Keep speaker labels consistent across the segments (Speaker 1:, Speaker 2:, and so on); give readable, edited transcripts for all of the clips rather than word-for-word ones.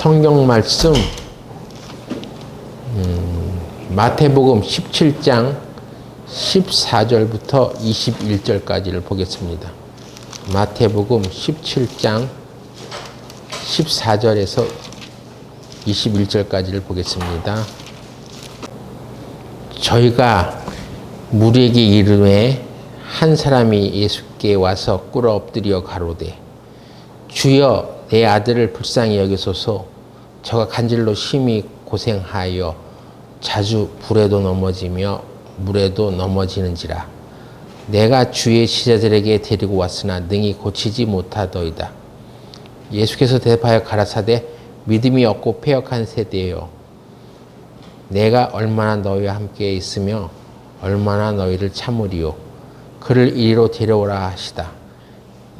Speaker 1: 성경 말씀 마태복음 17장 14절부터 21절까지를 보겠습니다. 마태복음 17장 14절에서 21절까지를 보겠습니다. 저희가 무리에게 이르매 한 사람이 예수께 와서 꿇어 엎드려 가로되 주여 내 아들을 불쌍히 여기소서. 저가 간질로 심히 고생하여 자주 불에도 넘어지며 물에도 넘어지는지라. 내가 주의 제자들에게 데리고 왔으나 능히 고치지 못하더이다. 예수께서 대답하여 가라사대 믿음이 없고 패역한 세대여, 내가 얼마나 너희와 함께 있으며 얼마나 너희를 참으리요. 그를 이리로 데려오라 하시다.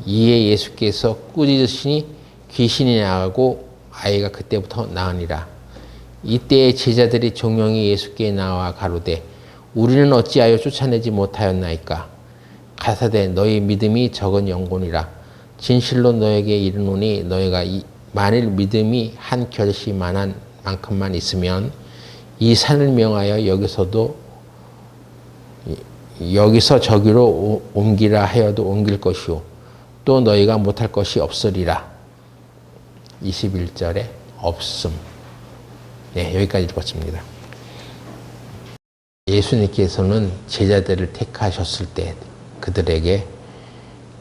Speaker 1: 이에 예수께서 꾸짖으시니 귀신이 나가고 아이가 그때부터 나으니라. 이때에 제자들이 종용이 예수께 나와 가로되 우리는 어찌하여 쫓아내지 못하였나이까. 가사대 너희 믿음이 적은 영혼이라. 진실로 너에게 이르노니 너희가 만일 믿음이 한 결시만한 만큼만 있으면 이 산을 명하여 여기서 저기로 옮기라 하여도 옮길 것이요 또 너희가 못할 것이 없으리라. 21절에 없음. 네, 여기까지 읽었습니다. 예수님께서는 제자들을 택하셨을 때 그들에게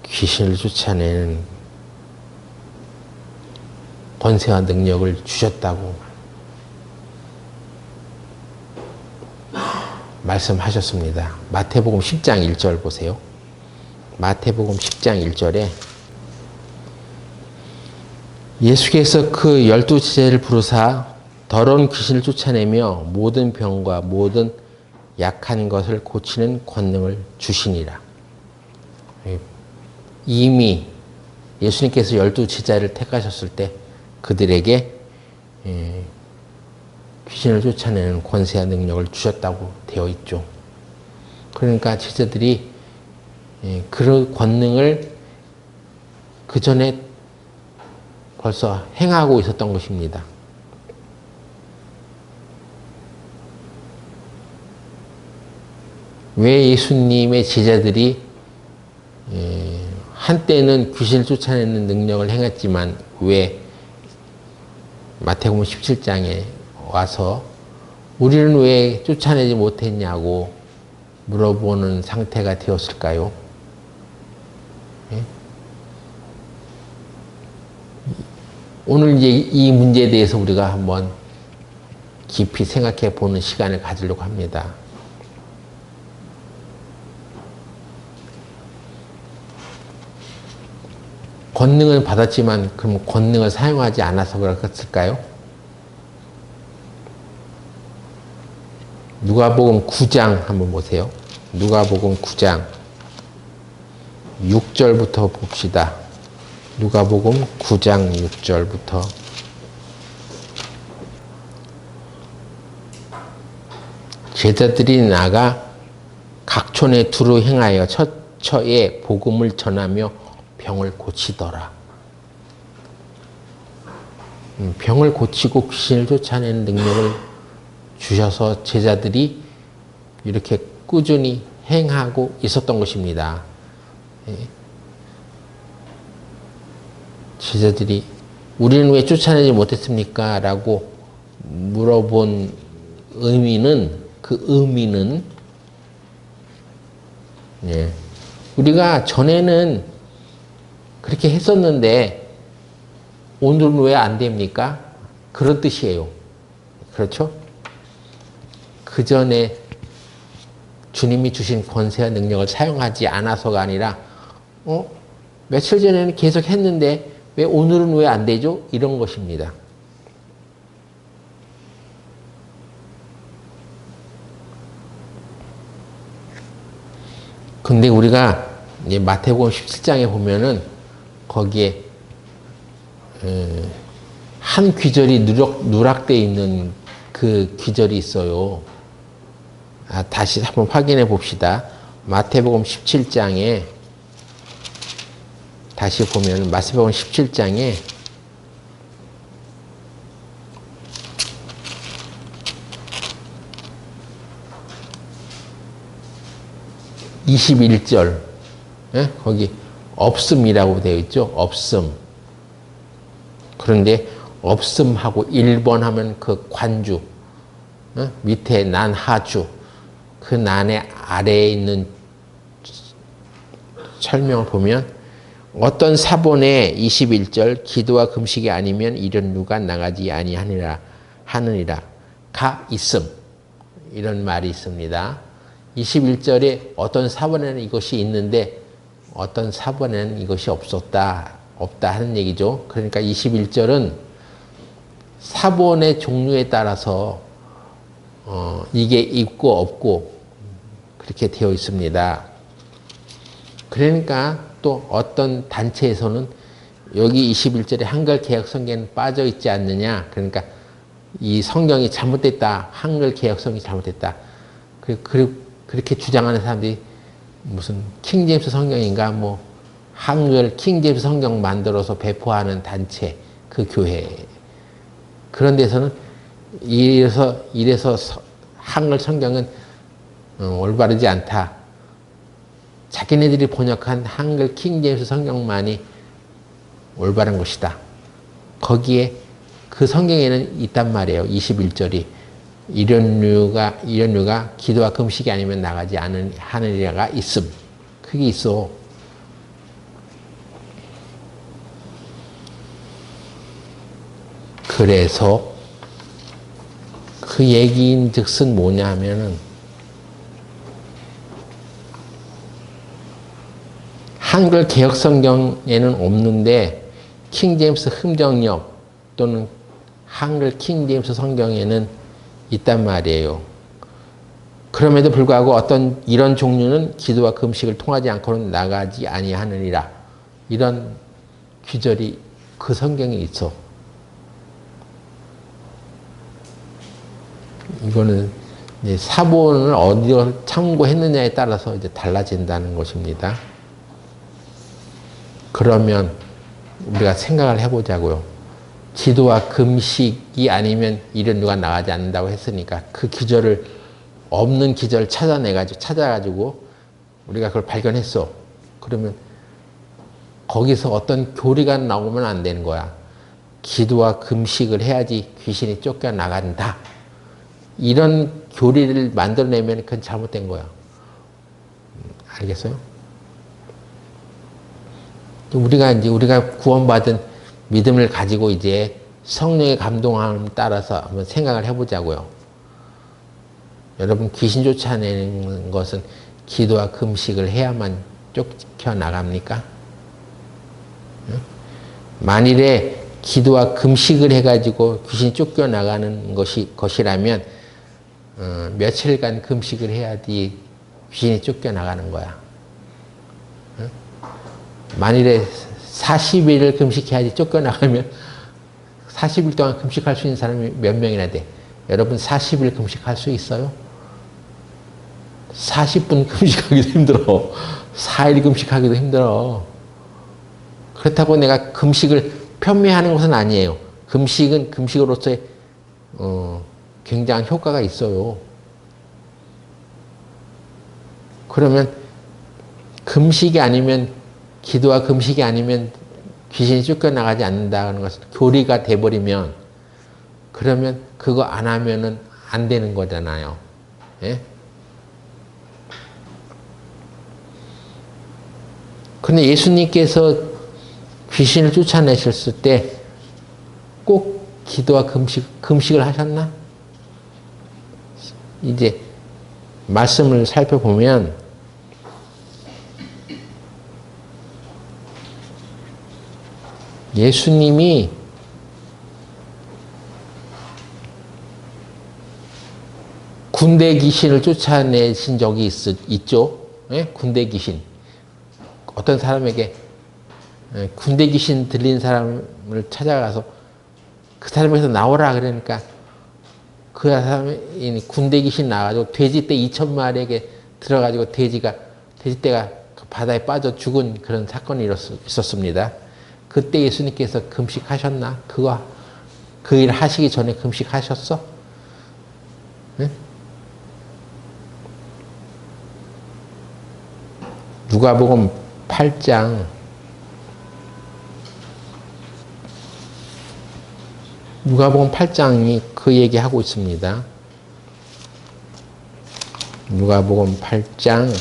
Speaker 1: 귀신을 쫓아내는 권세와 능력을 주셨다고 말씀하셨습니다. 마태복음 10장 1절 보세요. 마태복음 10장 1절에 예수께서 그 12제자를 부르사 더러운 귀신을 쫓아내며 모든 병과 모든 약한 것을 고치는 권능을 주시니라. 이미 예수님께서 12제자를 택하셨을 때 그들에게 귀신을 쫓아내는 권세와 능력을 주셨다고 되어 있죠. 그러니까 제자들이 그 권능을 그 전에 벌써 행하고 있었던 것입니다. 왜 예수님의 제자들이 한때는 귀신을 쫓아내는 능력을 행했지만 왜 마태복음 17장에 와서 우리는 왜 쫓아내지 못했냐고 물어보는 상태가 되었을까요? 오늘 이제 이 문제에 대해서 우리가 한번 깊이 생각해 보는 시간을 가지려고 합니다. 권능을 받았지만 그럼 권능을 사용하지 않아서 그랬을까요? 누가복음 9장 한번 보세요. 누가복음 9장 6절부터 봅시다. 누가복음 9장 6절부터 제자들이 나가 각촌에 두루 행하여 처처에 복음을 전하며 병을 고치더라. 병을 고치고 귀신을 쫓아내는 능력을 주셔서 제자들이 이렇게 꾸준히 행하고 있었던 것입니다. 제자들이 우리는 왜 쫓아내지 못했습니까? 라고 물어본 의미는 우리가 전에는 그렇게 했었는데 오늘은 왜 안 됩니까? 그런 뜻이에요. 그렇죠? 그 전에 주님이 주신 권세와 능력을 사용하지 않아서가 아니라 며칠 전에는 계속 했는데 왜 오늘은 왜 안 되죠? 이런 것입니다. 근데 우리가 이제 마태복음 17장에 보면은 거기에 한 귀절이 누락되어 있는 그 귀절이 있어요. 다시 한번 확인해 봅시다. 마태복음 17장에 다시 보면 마태복음 17장에 21절 거기 없음이라고 되어 있죠. 없음. 그런데 없음하고 1번 하면 그 관주 밑에 난 하주 그 난의 아래에 있는 설명을 보면 어떤 사본에 21절 기도와 금식이 아니면 이런 누가 나가지 아니하느니라 하느니라 가 있음 이런 말이 있습니다. 21절에 어떤 사본에는 이것이 있는데 어떤 사본에는 이것이 없다 하는 얘기죠. 그러니까 21절은 사본의 종류에 따라서 이게 있고 없고 그렇게 되어 있습니다. 그러니까 또 어떤 단체에서는 여기 21절에 한글 개혁 성경은 빠져 있지 않느냐. 그러니까 이 성경이 잘못됐다. 한글 개혁 성경이 잘못됐다. 그렇게 주장하는 사람들이 무슨 킹제임스 성경인가 뭐 한글 킹제임스 성경 만들어서 배포하는 단체 그 교회 그런 데서는 이래서 한글 성경은 올바르지 않다. 자기네들이 번역한 한글 킹제임스 성경만이 올바른 것이다. 거기에 그 성경에는 있단 말이에요. 21절이 이런 류가 기도와 금식이 아니면 나가지 하느니라가 있음. 그게 있어. 그래서 그 얘기인즉슨 뭐냐 하면은 한글 개혁 성경에는 없는데 킹제임스 흠정역 또는 한글 킹제임스 성경에는 있단 말이에요. 그럼에도 불구하고 어떤 이런 종류는 기도와 금식을 통하지 않고는 나가지 아니하느니라 이런 규절이 그 성경에 있어. 이거는 이제 사본을 어디로 참고했느냐에 따라서 이제 달라진다는 것입니다. 그러면 우리가 생각을 해보자고요. 기도와 금식이 아니면 이런 누가 나가지 않는다고 했으니까 그 기절을 없는 기절 찾아가지고 우리가 그걸 발견했어. 그러면 거기서 어떤 교리가 나오면 안 되는 거야. 기도와 금식을 해야지 귀신이 쫓겨나간다. 이런 교리를 만들어내면 그건 잘못된 거야. 알겠어요? 우리가 구원받은 믿음을 가지고 이제 성령의 감동함에 따라서 한번 생각을 해보자고요. 여러분 귀신 쫓아내는 것은 기도와 금식을 해야만 쫓겨나갑니까? 만일에 기도와 금식을 해가지고 귀신이 쫓겨나가는 것이라면 며칠간 금식을 해야지 귀신이 쫓겨나가는 거야. 만일에 40일을 금식해야지 쫓겨나가면 40일 동안 금식할 수 있는 사람이 몇 명이나 돼? 여러분 40일 금식할 수 있어요? 40분 금식하기도 힘들어. 4일 금식하기도 힘들어. 그렇다고 내가 금식을 편매하는 것은 아니에요. 금식은 금식으로서의 굉장한 효과가 있어요. 그러면 금식이 아니면 기도와 금식이 아니면 귀신이 쫓겨나가지 않는다는 것은 교리가 돼버리면 그러면 그거 안 하면은 안 되는 거잖아요. 예? 근데 예수님께서 귀신을 쫓아내셨을 때 꼭 기도와 금식을 하셨나? 이제 말씀을 살펴보면 예수님이 군대 귀신을 쫓아내신 적이 있죠. 예? 군대 귀신. 어떤 사람에게 군대 귀신 들린 사람을 찾아가서 그 사람에게서 나오라 그러니까 그 사람이 군대 귀신 나와가지고 돼지떼 2,000마리에게 들어가지고 돼지떼가 바다에 빠져 죽은 그런 사건이 있었습니다. 그때 예수님께서 금식하셨나? 그 일 하시기 전에 금식하셨어? 네? 누가복음 8장 누가복음 8장이 그 얘기하고 있습니다. 누가복음 8장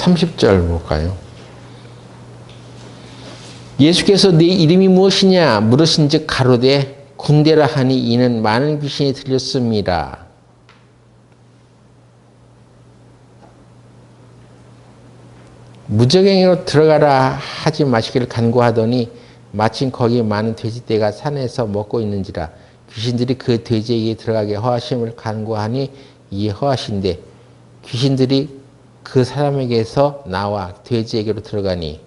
Speaker 1: 30절 볼까요? 예수께서 네 이름이 무엇이냐 물으신즉 가로되 군대라 하니 이는 많은 귀신이 들렸습니다. 무적행위로 들어가라 하지 마시기를 간구하더니 마침 거기 많은 돼지떼가 산에서 먹고 있는지라 귀신들이 그 돼지에게 들어가게 허하심을 간구하니 이에 허하신대 귀신들이 그 사람에게서 나와 돼지에게로 들어가니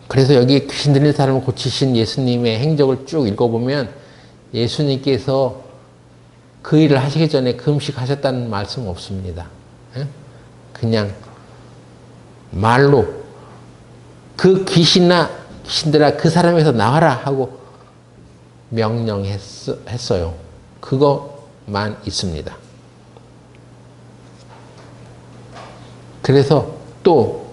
Speaker 1: 그래서 여기 귀신 들린 사람을 고치신 예수님의 행적을 쭉 읽어보면 예수님께서 그 일을 하시기 전에 금식하셨다는 말씀 없습니다. 그냥 말로 그 귀신들아 그 사람에서 나와라 하고 명령했어요. 그것만 있습니다. 그래서 또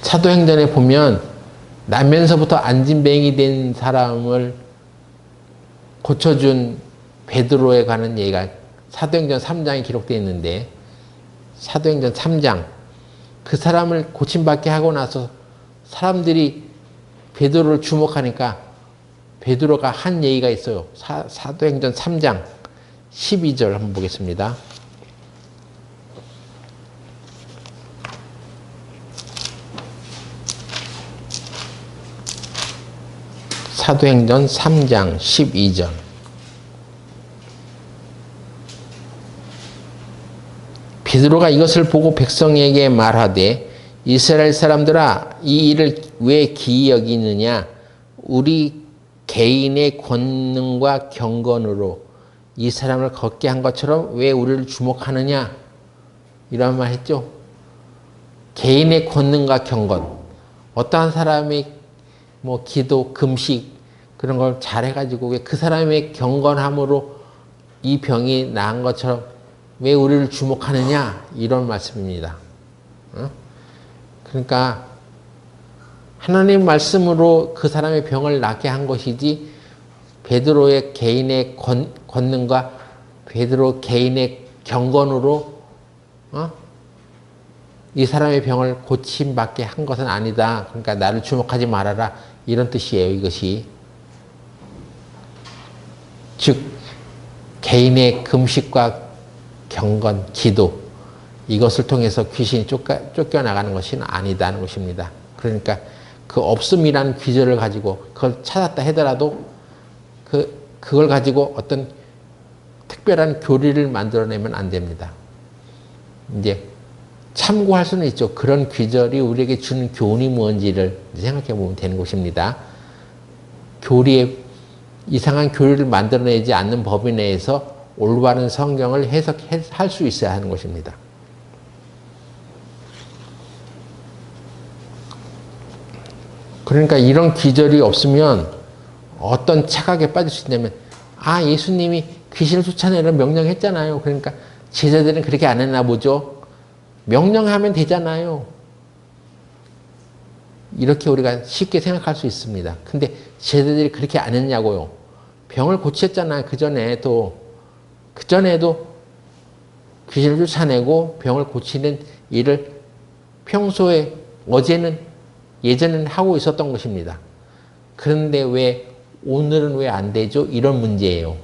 Speaker 1: 사도행전에 보면 나면서부터 안진뱅이 된 사람을 고쳐준 베드로에 관한 얘기가 사도행전 3장에 기록되어 있는데 사도행전 3장 그 사람을 고침받게 하고 나서 사람들이 베드로를 주목하니까 베드로가 한 얘기가 있어요. 사도행전 3장 12절 한번 보겠습니다. 사도행전 3장 12절 베드로가 이것을 보고 백성에게 말하되 이스라엘 사람들아 이 일을 왜 기이 여기느냐 우리 개인의 권능과 경건으로 이 사람을 걷게 한 것처럼 왜 우리를 주목하느냐 이런 말 했죠. 개인의 권능과 경건 어떠한 사람이 뭐 기도 금식 그런 걸 잘해가지고 왜 그 사람의 경건함으로 이 병이 나은 것처럼 왜 우리를 주목하느냐 이런 말씀입니다. 그러니까 하나님 말씀으로 그 사람의 병을 낫게 한 것이지 베드로의 개인의 권능과 베드로 개인의 경건으로 이 사람의 병을 고침받게 한 것은 아니다. 그러니까 나를 주목하지 말아라 이런 뜻이에요. 이것이 즉 개인의 금식과 경건, 기도 이것을 통해서 귀신이 쫓겨나가는 것은 아니다는 것입니다. 그러니까 그 없음이라는 귀절을 가지고 그걸 찾았다 하더라도 그걸 가지고 어떤 특별한 교리를 만들어내면 안 됩니다. 이제 참고할 수는 있죠. 그런 귀절이 우리에게 주는 교훈이 뭔지를 생각해 보면 되는 것입니다. 교리에 이상한 교리를 만들어내지 않는 법인 내에서 올바른 성경을 해석할 수 있어야 하는 것입니다. 그러니까 이런 기절이 없으면 어떤 착각에 빠질 수 있냐면 예수님이 귀신을 쫓아내라 명령했잖아요. 그러니까 제자들은 그렇게 안 했나 보죠. 명령하면 되잖아요. 이렇게 우리가 쉽게 생각할 수 있습니다. 근데 제자들이 그렇게 안 했냐고요. 병을 고쳤잖아요. 그전에도 귀신을 쫓아내고 병을 고치는 일을 평소에 예전에는 하고 있었던 것입니다. 그런데 왜 오늘은 왜 안 되죠? 이런 문제예요.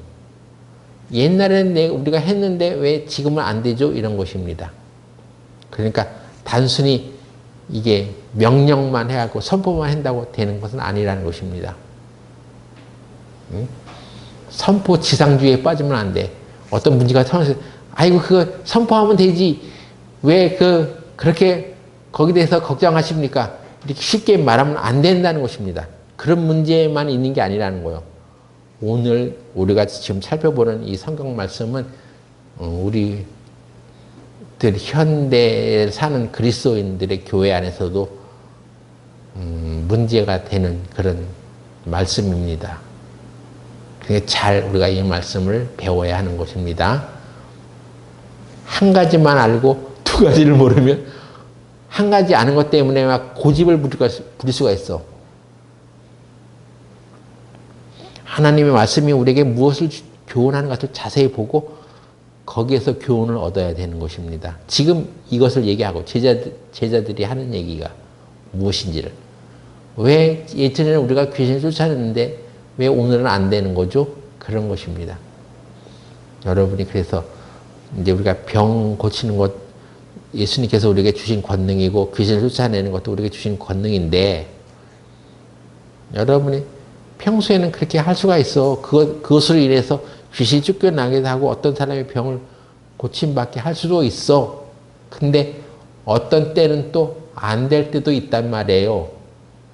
Speaker 1: 옛날에는 우리가 했는데 왜 지금은 안 되죠? 이런 것입니다. 그러니까 단순히 이게 명령만 해갖고 선포만 한다고 되는 것은 아니라는 것입니다. 선포 지상주의에 빠지면 안 돼. 어떤 문제가 터져서 아이고 그거 선포하면 되지. 왜 그렇게 거기에 대해서 걱정하십니까? 이렇게 쉽게 말하면 안 된다는 것입니다. 그런 문제만 있는 게 아니라는 거예요. 오늘 우리가 지금 살펴보는 이 성경 말씀은 우리들 현대에 사는 그리스도인들의 교회 안에서도 문제가 되는 그런 말씀입니다. 그러니까 잘 우리가 이 말씀을 배워야 하는 것입니다. 한 가지만 알고 두 가지를 모르면 한 가지 아는 것 때문에 막 고집을 부릴 수가 있어. 하나님의 말씀이 우리에게 무엇을 교훈하는 것을 자세히 보고 거기에서 교훈을 얻어야 되는 것입니다. 지금 이것을 얘기하고 제자들이 하는 얘기가 무엇인지를. 왜 예전에는 우리가 귀신을 쫓아냈는데 왜 오늘은 안 되는 거죠? 그런 것입니다. 여러분이 그래서 이제 우리가 병 고치는 것, 예수님께서 우리에게 주신 권능이고 귀신을 쫓아내는 것도 우리에게 주신 권능인데 여러분이 평소에는 그렇게 할 수가 있어. 그것으로 인해서 귀신이 쫓겨나기도 하고 어떤 사람의 병을 고침받게 할 수도 있어. 근데 어떤 때는 또 안 될 때도 있단 말이에요.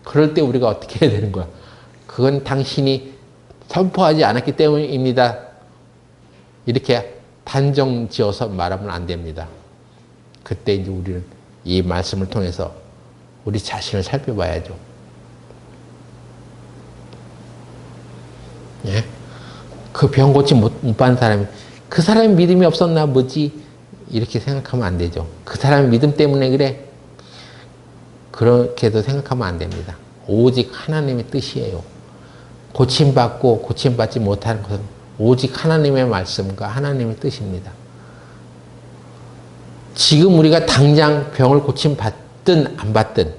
Speaker 1: 그럴 때 우리가 어떻게 해야 되는 거야? 그건 당신이 선포하지 않았기 때문입니다. 이렇게 단정 지어서 말하면 안 됩니다. 그때 이제 우리는 이 말씀을 통해서 우리 자신을 살펴봐야죠. 예? 그 병 고치 못 받은 사람이 그 사람이 믿음이 없었나 뭐지 이렇게 생각하면 안 되죠. 그 사람의 믿음 때문에 그래. 그렇게도 생각하면 안 됩니다. 오직 하나님의 뜻이에요. 고침받고 고침받지 못하는 것은 오직 하나님의 말씀과 하나님의 뜻입니다. 지금 우리가 당장 병을 고침받든 안 받든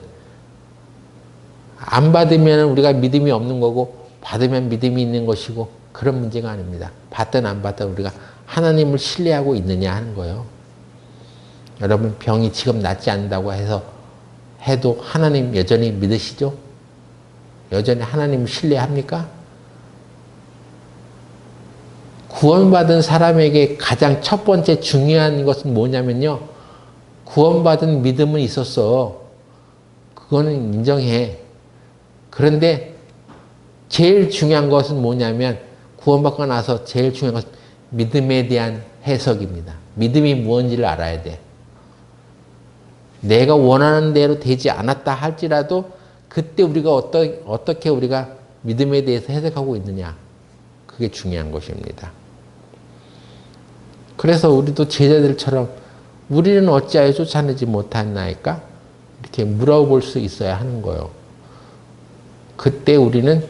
Speaker 1: 안 받으면 우리가 믿음이 없는 거고 받으면 믿음이 있는 것이고 그런 문제가 아닙니다. 받든 안 받든 우리가 하나님을 신뢰하고 있느냐 하는 거예요. 여러분 병이 지금 낫지 않는다고 해도 하나님 여전히 믿으시죠? 여전히 하나님을 신뢰합니까? 구원받은 사람에게 가장 첫 번째 중요한 것은 뭐냐면요. 구원받은 믿음은 있었어. 그거는 인정해. 그런데 제일 중요한 것은 뭐냐면 구원받고 나서 제일 중요한 것은 믿음에 대한 해석입니다. 믿음이 무엇인지를 알아야 돼. 내가 원하는 대로 되지 않았다 할지라도 그때 우리가 어떻게 우리가 믿음에 대해서 해석하고 있느냐. 그게 중요한 것입니다. 그래서 우리도 제자들처럼 우리는 어찌하여 쫓아내지 못하나이까? 이렇게 물어볼 수 있어야 하는 거예요. 그때 우리는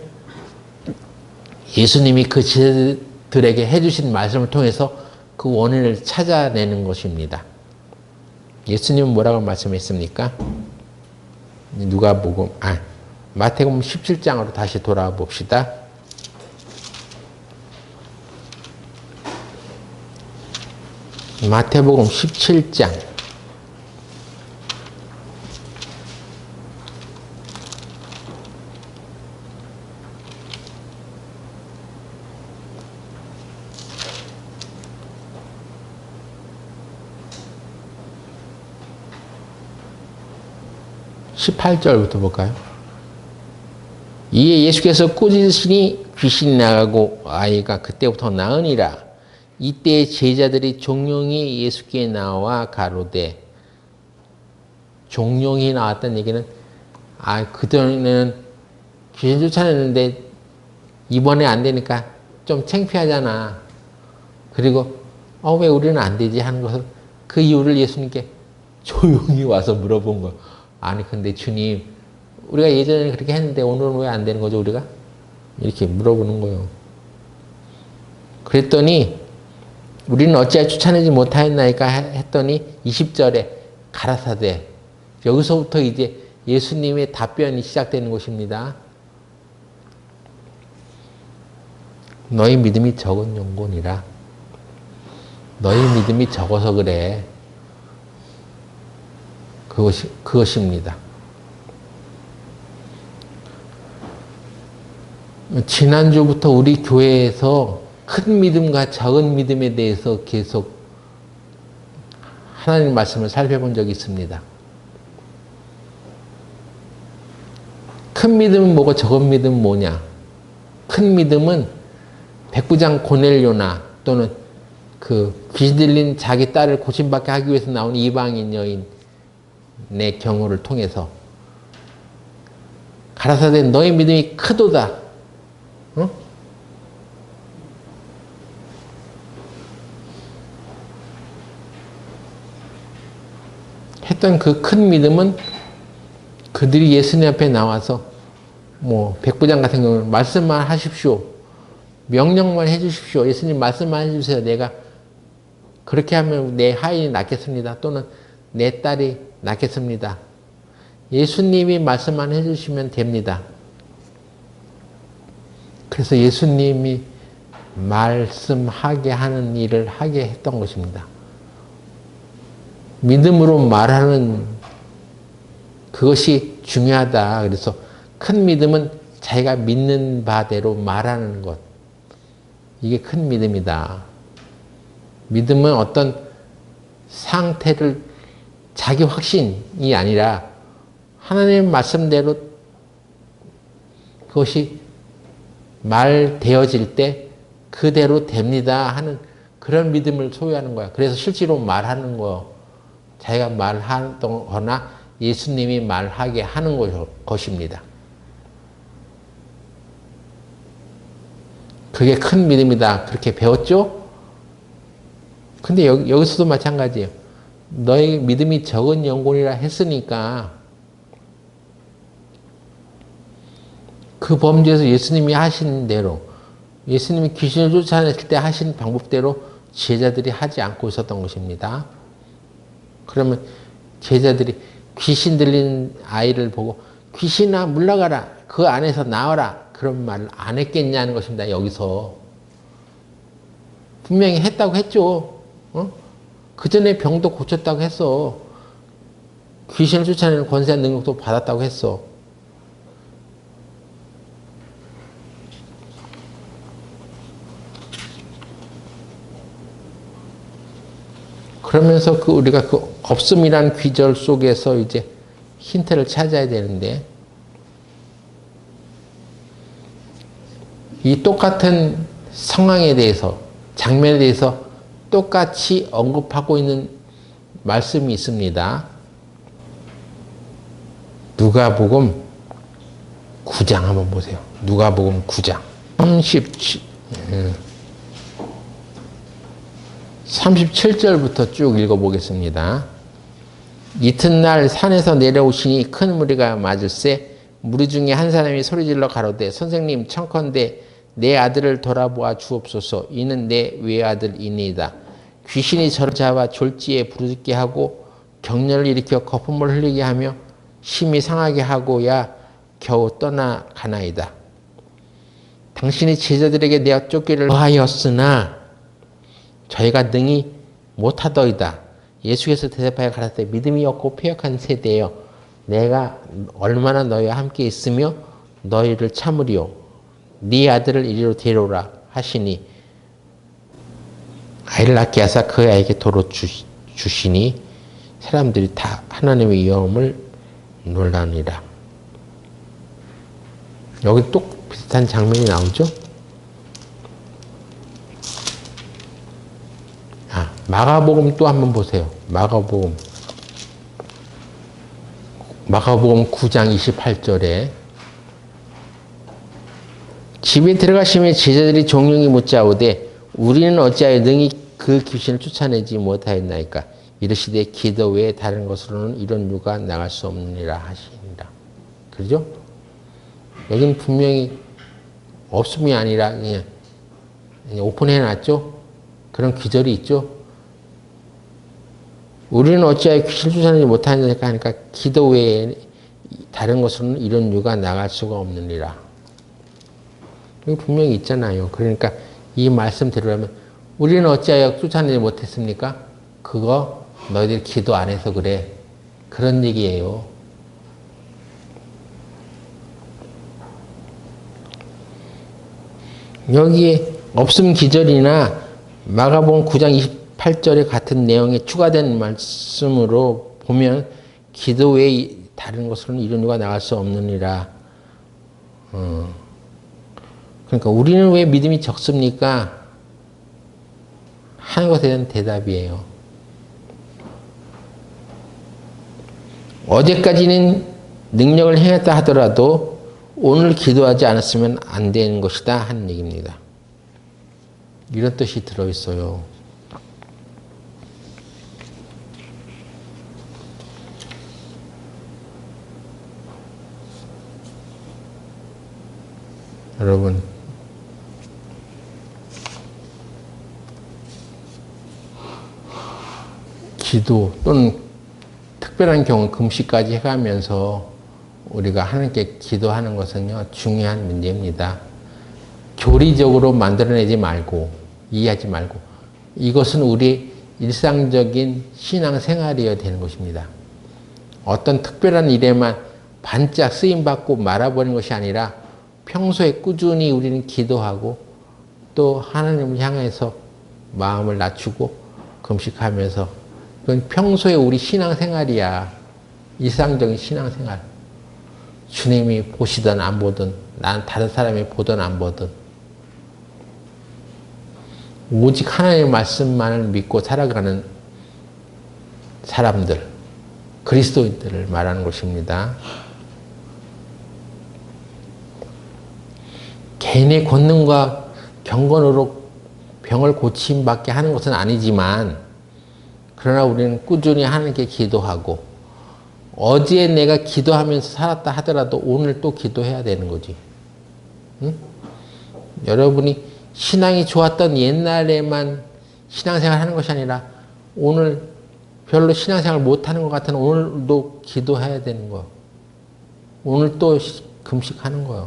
Speaker 1: 예수님이 그 제자들에게 해주신 말씀을 통해서 그 원인을 찾아내는 것입니다. 예수님은 뭐라고 말씀했습니까? 누가복음, 마태복음 17장으로 다시 돌아와 봅시다. 마태복음 17장 18절부터 볼까요? 이에 예수께서 꾸짖으시니 귀신이 나가고 아이가 그때부터 나으니라. 이때 제자들이 종용이 예수께 나와 가로되, 종용이 나왔다는 얘기는 그전에는 귀신 쫓아냈는데 이번에 안 되니까 좀 창피하잖아. 그리고 왜 우리는 안 되지 하는 것을 그 이유를 예수님께 조용히 와서 물어본 거. 아니 근데 주님 우리가 예전에 그렇게 했는데 오늘은 왜 안 되는 거죠 우리가? 이렇게 물어보는 거예요. 그랬더니 우리는 어찌하여 쫓아내지 못하였나이까 했더니 20절에 가라사대. 여기서부터 이제 예수님의 답변이 시작되는 것입니다. 너희 믿음이 적은 영혼이라. 너희 믿음이 적어서 그래. 그것입니다. 지난주부터 우리 교회에서 큰 믿음과 적은 믿음에 대해서 계속 하나님 말씀을 살펴본 적이 있습니다. 큰 믿음은 뭐고 적은 믿음은 뭐냐? 큰 믿음은 백부장 고넬료나 또는 그 귀신 들린 자기 딸을 고침받게 하기 위해서 나온 이방인 여인의 경우를 통해서 가라사대 너의 믿음이 크도다. 어? 했던 그 큰 믿음은 그들이 예수님 앞에 나와서 뭐 백부장 같은 경우는 말씀만 하십시오. 명령만 해주십시오. 예수님 말씀만 해주세요. 내가 그렇게 하면 내 하인이 낫겠습니다. 또는 내 딸이 낫겠습니다. 예수님이 말씀만 해주시면 됩니다. 그래서 예수님이 말씀하게 하는 일을 하게 했던 것입니다. 믿음으로 말하는 그것이 중요하다. 그래서 큰 믿음은 자기가 믿는 바대로 말하는 것. 이게 큰 믿음이다. 믿음은 어떤 상태를 자기 확신이 아니라 하나님의 말씀대로 그것이 말되어질 때 그대로 됩니다 하는 그런 믿음을 소유하는 거야. 그래서 실제로 말하는 거, 자기가 말하거나 예수님이 말하게 하는 것입니다. 그게 큰 믿음이다. 그렇게 배웠죠? 근데 여기서도 마찬가지예요. 너의 믿음이 적은 영혼이라 했으니까 그 범죄에서 예수님이 하신 대로, 예수님이 귀신을 쫓아냈을 때 하신 방법대로 제자들이 하지 않고 있었던 것입니다. 그러면 제자들이 귀신 들린 아이를 보고 귀신아 물러가라, 그 안에서 나와라, 그런 말을 안 했겠냐는 것입니다. 여기서 분명히 했다고 했죠. 그 전에 병도 고쳤다고 했어. 귀신을 쫓아내는 권세와 능력도 받았다고 했어. 그러면서 우리가 그 없음이라는 귀절 속에서 이제 힌트를 찾아야 되는데, 이 똑같은 상황에 대해서, 장면에 대해서 똑같이 언급하고 있는 말씀이 있습니다. 누가복음 9장 한번 보세요. 누가복음 9장 37절부터 쭉 읽어보겠습니다. 이튿날 산에서 내려오시니 큰 무리가 맞을세 무리 중에 한 사람이 소리질러 가로되 선생님 청컨대 내 아들을 돌아보아 주옵소서. 이는 내 외아들이니이다. 귀신이 저를 잡아 졸지에 부르짖게 하고 격렬을 일으켜 거품을 흘리게 하며 심히 상하게 하고야 겨우 떠나가나이다. 당신이 제자들에게 내어 쫓기를 하였으나 저희가 능히 못하더이다. 예수께서 대답하여 가라사대 믿음이 없고 패역한 세대여, 내가 얼마나 너희와 함께 있으며 너희를 참으리요. 네 아들을 이리로 데려오라 하시니 아이를 낳게 하사 그 아이에게 도로 주시니 사람들이 다 하나님의 영험을 놀라니라. 여기 또 비슷한 장면이 나오죠. 마가복음 또 한번 보세요. 마가복음 9장 28절에 집에 들어가시면 제자들이 종용이 묻자오되 우리는 어찌하여 능히 그 귀신을 쫓아내지 못하였나이까. 이르시되 기도 외에 다른 것으로는 이런 유가 나갈 수 없느니라 하시니라. 그죠? 여기는 분명히 없음이 아니라 그냥 오픈해놨죠. 그런 기절이 있죠. 우리는 어찌하여 귀신을 쫓아내지 못하느냐 하니까 기도 외에 다른 것으로는 이런 유가 나갈 수가 없느니라. 여기 분명히 있잖아요. 그러니까 이 말씀대로라면 우리는 어찌하여 쫓아내지 못했습니까? 그거 너희들 기도 안 해서 그래. 그런 얘기예요. 여기에 없음 기절이나 마가복음 9장 28절에 같은 내용이 추가된 말씀으로 보면 기도 외에 다른 것으로는 이런 유가 나갈 수 없느니라 그러니까 우리는 왜 믿음이 적습니까? 하는 것에 대한 대답이에요. 어제까지는 능력을 행했다 하더라도 오늘 기도하지 않았으면 안 되는 것이다 하는 얘기입니다. 이런 뜻이 들어있어요. 여러분, 기도 또는 특별한 경우 금식까지 해가면서 우리가 하나님께 기도하는 것은요, 중요한 문제입니다. 교리적으로 만들어내지 말고, 이해하지 말고, 이것은 우리 일상적인 신앙생활이어야 되는 것입니다. 어떤 특별한 일에만 반짝 쓰임받고 말아버리는 것이 아니라 평소에 꾸준히 우리는 기도하고 또 하나님을 향해서 마음을 낮추고 금식하면서, 그건 평소에 우리 신앙생활이야. 일상적인 신앙생활. 주님이 보시든 안 보든, 난 다른 사람이 보든 안 보든, 오직 하나님의 말씀만을 믿고 살아가는 사람들, 그리스도인들을 말하는 것입니다. 개인의 권능과 경건으로 병을 고침받게 하는 것은 아니지만, 그러나 우리는 꾸준히 하나님께 기도하고, 어제 내가 기도하면서 살았다 하더라도 오늘 또 기도해야 되는 거지. 응? 여러분이 신앙이 좋았던 옛날에만 신앙생활 하는 것이 아니라 오늘 별로 신앙생활 못하는 것 같은 오늘도 기도해야 되는 거야. 오늘 또 금식하는 거야.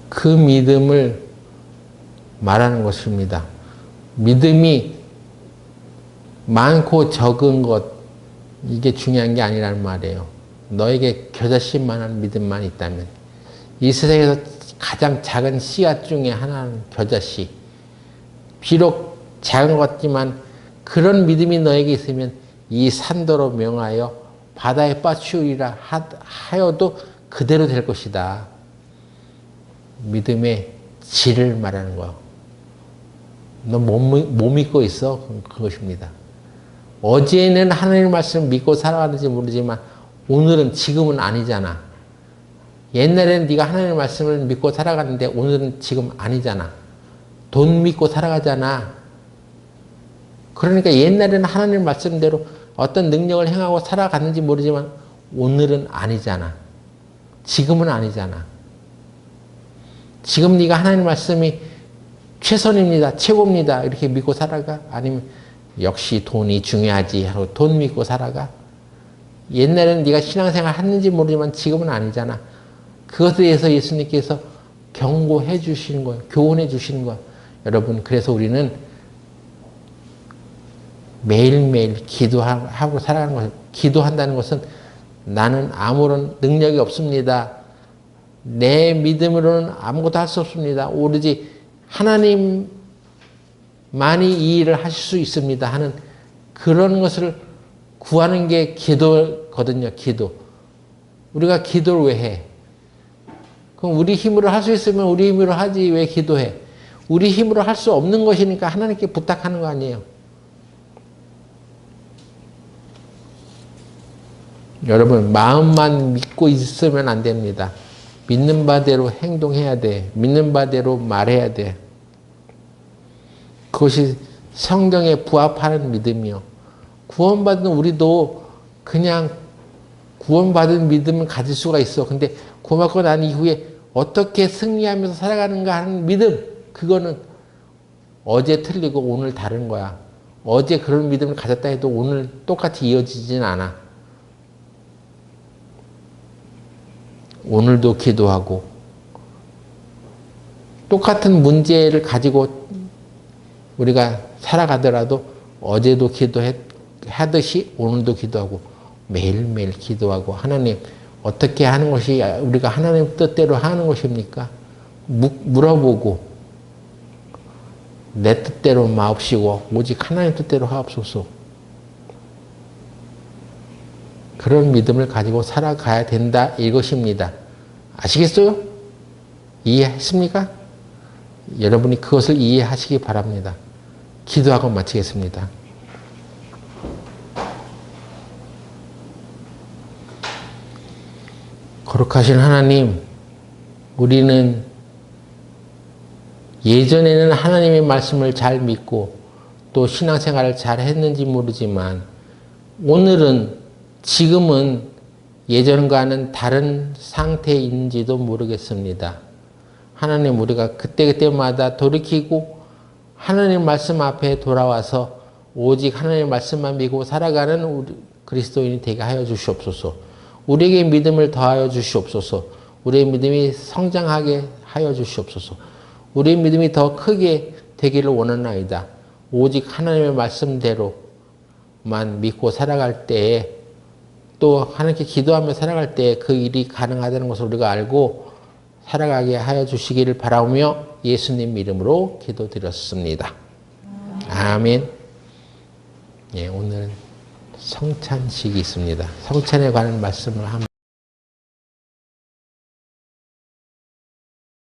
Speaker 1: 그 믿음을 말하는 것입니다. 믿음이 많고 적은 것, 이게 중요한 게 아니라는 말이에요. 너에게 겨자씨만한 믿음만 있다면, 이 세상에서 가장 작은 씨앗 중에 하나는 겨자씨. 비록 작은 것 같지만 그런 믿음이 너에게 있으면 이 산도로 명하여 바다에 빠치우리라 하여도 그대로 될 것이다. 믿음의 질을 말하는 거야. 너 못 믿고 있어? 그것입니다. 어제는 하나님의 말씀을 믿고 살아가는지 모르지만 오늘은, 지금은 아니잖아. 옛날에는 네가 하나님의 말씀을 믿고 살아갔는데 오늘은 지금 아니잖아. 돈 믿고 살아가잖아. 그러니까 옛날에는 하나님의 말씀대로 어떤 능력을 행하고 살아갔는지 모르지만 오늘은 아니잖아. 지금은 아니잖아. 지금 네가 하나님의 말씀이 최선입니다, 최고입니다 이렇게 믿고 살아가? 아니면 역시 돈이 중요하지 하고 돈 믿고 살아가? 옛날에는 네가 신앙생활 했는지 모르지만 지금은 아니잖아. 그것에 대해서 예수님께서 경고해 주시는 거예요. 교훈해 주시는 거예요. 여러분, 그래서 우리는 매일매일 기도하고 살아가는 것을, 기도한다는 것은 나는 아무런 능력이 없습니다. 내 믿음으로는 아무것도 할 수 없습니다. 오로지 하나님만이 이 일을 하실 수 있습니다 하는 그런 것을 구하는 게 기도거든요. 기도. 우리가 기도를 왜 해? 그럼 우리 힘으로 할 수 있으면 우리 힘으로 하지 왜 기도해? 우리 힘으로 할 수 없는 것이니까 하나님께 부탁하는 거 아니에요. 여러분, 마음만 믿고 있으면 안 됩니다. 믿는 바대로 행동해야 돼. 믿는 바대로 말해야 돼. 그것이 성경에 부합하는 믿음이요. 구원받은 우리도 그냥 구원받은 믿음을 가질 수가 있어. 근데 구원받고 난 이후에 어떻게 승리하면서 살아가는가 하는 믿음, 그거는 어제 틀리고 오늘 다른 거야. 어제 그런 믿음을 가졌다 해도 오늘 똑같이 이어지진 않아. 오늘도 기도하고 똑같은 문제를 가지고 우리가 살아가더라도 어제도 기도하듯이 오늘도 기도하고 매일매일 기도하고, 하나님 어떻게 하는 것이 우리가 하나님 뜻대로 하는 것입니까? 물어보고 내 뜻대로 마옵시고 오직 하나님 뜻대로 하옵소서. 그런 믿음을 가지고 살아가야 된다 이것입니다. 아시겠어요? 이해했습니까? 여러분이 그것을 이해하시기 바랍니다. 기도하고 마치겠습니다. 거룩하신 하나님, 우리는 예전에는 하나님의 말씀을 잘 믿고 또 신앙생활을 잘 했는지 모르지만 오늘은 지금은 예전과는 다른 상태인지도 모르겠습니다. 하나님, 우리가 그때그때마다 돌이키고 하나님 말씀 앞에 돌아와서 오직 하나님 말씀만 믿고 살아가는 우리 그리스도인이 되게 하여 주시옵소서. 우리에게 믿음을 더하여 주시옵소서. 우리의 믿음이 성장하게 하여 주시옵소서. 우리의 믿음이 더 크게 되기를 원하나이다. 오직 하나님의 말씀대로만 믿고 살아갈 때에 또 하나님께 기도하며 살아갈 때 그 일이 가능하다는 것을 우리가 알고 살아가게 하여 주시기를 바라오며 예수님 이름으로 기도드렸습니다. 아멘. 예, 오늘은 성찬식이 있습니다. 성찬에 관한 말씀을 한번